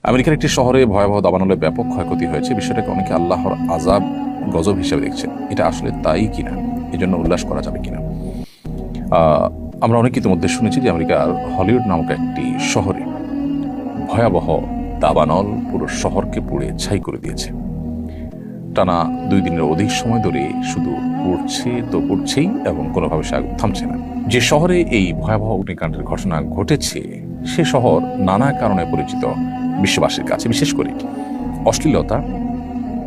আমেরিকার একটি শহরে ভয়াবহ দাবানলে ব্যাপক ক্ষয়ক্ষতি হয়েছে। বিষয়টাকে অনেকে আল্লাহর আযাব, গজব হিসেবে দেখছেন। এটা আসলে তাই কিনা, এই জন্য উল্লাস করা যাবে কিনা? আমরা অনেকে ইতিমধ্যে শুনেছি যে আমেরিকার হলিউড নামক একটি শহরে ভয়াবহ দাবানল পুরো শহরকে পুড়ে ছাই করে দিয়েছে। টানা 2 দিনের অধিক সময় ধরে শুধু পড়ছে তো পড়ছেই এবং কোনোভাবে সে আগুন থামছে না। যে শহরে এই ভয়াবহ অগ্নিকাণ্ডের ঘটনা ঘটেছে সে শহর নানা কারণে পরিচিত বিশ্ববাসীর কাছে, বিশেষ করে অশ্লীলতা,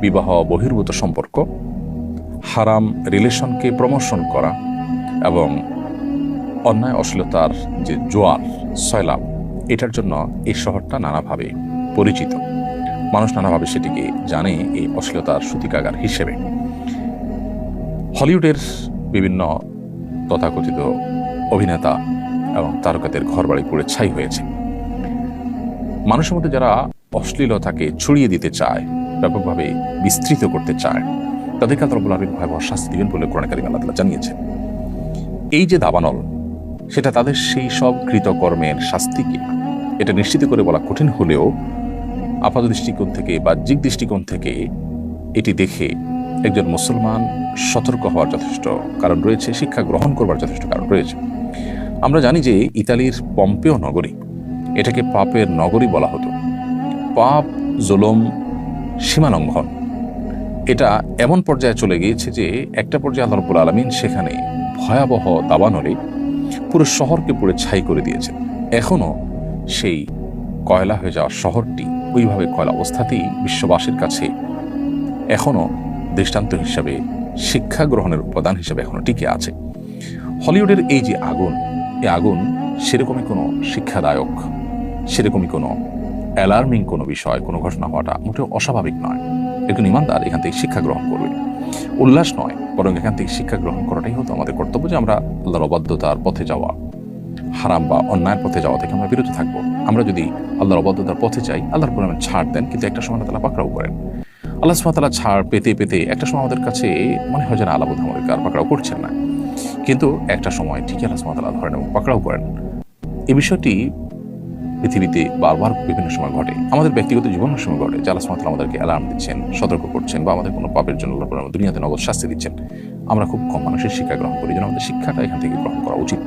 বিবাহ বহির্ভূত সম্পর্ক, হারাম রিলেশনকে প্রমোশন করা এবং অন্যায় অশ্লীলতার যে জোয়ার সয়লাব, এটার জন্য এই শহরটা নানাভাবে পরিচিত। মানুষ নানাভাবে সেটিকে জানে এই অশ্লীলতার সূতিকাগার হিসেবে। হলিউডের বিভিন্ন তথাকথিত অভিনেতা এবং তারকাদের ঘরবাড়ি পুড়ে ছাই হয়েছে। মানুষের মধ্যে যারা অশ্লীলতাকে ছড়িয়ে দিতে চায়, ব্যাপকভাবে বিস্তৃত করতে চায়, তাদেরকে আল্লাহ রাব্বুল আলামিন ভয়াবহ শাস্তি দিবেন বলে কোরআনে কারিমে আল্লাহ তাআলা জানিয়েছেন। এই যে দাবানল, সেটা তাদের সেই সব কৃতকর্মের শাস্তি কিনা এটা নিশ্চিত করে বলা কঠিন হলেও আপাত দৃষ্টিকোণ থেকে, বাহ্যিক দৃষ্টিকোণ থেকে এটি দেখে একজন মুসলমান সতর্ক হওয়ার যথেষ্ট কারণ রয়েছে, শিক্ষা গ্রহণ করবার যথেষ্ট কারণ রয়েছে। আমরা জানি যে ইতালির পম্পেও নগরী, এটাকে পাপের নগরী বলা হতো। পাপ, জুলুম, সীমালঙ্ঘন, এটা এমন পর্যায়ে চলে গিয়েছে যে একটা পর্যায়ে আল্লাহ রাব্বুল আলামিন সেখানে ভয়াবহ দাবানলে পুরো শহরকে পুড়ে ছাই করে দিয়েছে। এখনো সেই কয়লা হয়ে যাওয়া শহরটি ওইভাবে কয়লা অবস্থাতেই বিশ্ববাসীর কাছে এখনো দৃষ্টান্ত হিসাবে, শিক্ষা গ্রহণের উপাদান হিসাবে এখনো টিকে আছে। হলিউডের এই যে আগুন, এই আগুন সেরকমই কোনো শিক্ষাদায়ক, সেরকমই কোনো অ্যালার্মিং কোনো বিষয়, কোনো ঘটনা হওয়াটা মোটেও অস্বাভাবিক নয়। একজন ইমানদার এখান থেকে শিক্ষা গ্রহণ করবে, উল্লাস নয়, বরং এখান থেকে শিক্ষা গ্রহণ করাটাই হতো আমাদের কর্তব্য, যে আমরা আল্লাহর অবাধ্যতার পথে যাওয়া, হারাম বা অন্যায়ের পথে যাওয়া থেকে আমরা বিরত থাকবো। আমরা যদি আল্লাহর অবাধ্যতার পথে যাই, আল্লাহর পরে ছাড় দেন, কিন্তু একটা সময় তারা পাকড়াও করেন। আল্লাহ সুবহানাহু ওয়া তাআলা ছাড় পেতে পেতে একটা সময় আমাদের কাছে মনে হয় যেন আল্লাহ আমাদেরকে আর পাকড়াও করছেন না, কিন্তু একটা সময় ঠিকই আল্লাহ সুবহানাহু ওয়া তাআলা ধরেন এবং পাকড়াও করেন। এই বিষয়টি পৃথিবীতে বারবার বিভিন্ন সময় ঘটে, আমাদের ব্যক্তিগত জীবনের সময় ঘটে, যে আল্লাহ সুবহানাহু ওয়া তাআলা আমাদেরকে অ্যালার্ম দিচ্ছেন, সতর্ক করছেন, বা আমাদের কোনো পাপের জন্য আল্লাহ দুনিয়াতে নগদ শাস্তি দিচ্ছেন। আমরা খুব কম মানুষের শিক্ষা গ্রহণ করি, যেন আমাদের শিক্ষাটা এখান থেকে গ্রহণ করা উচিত।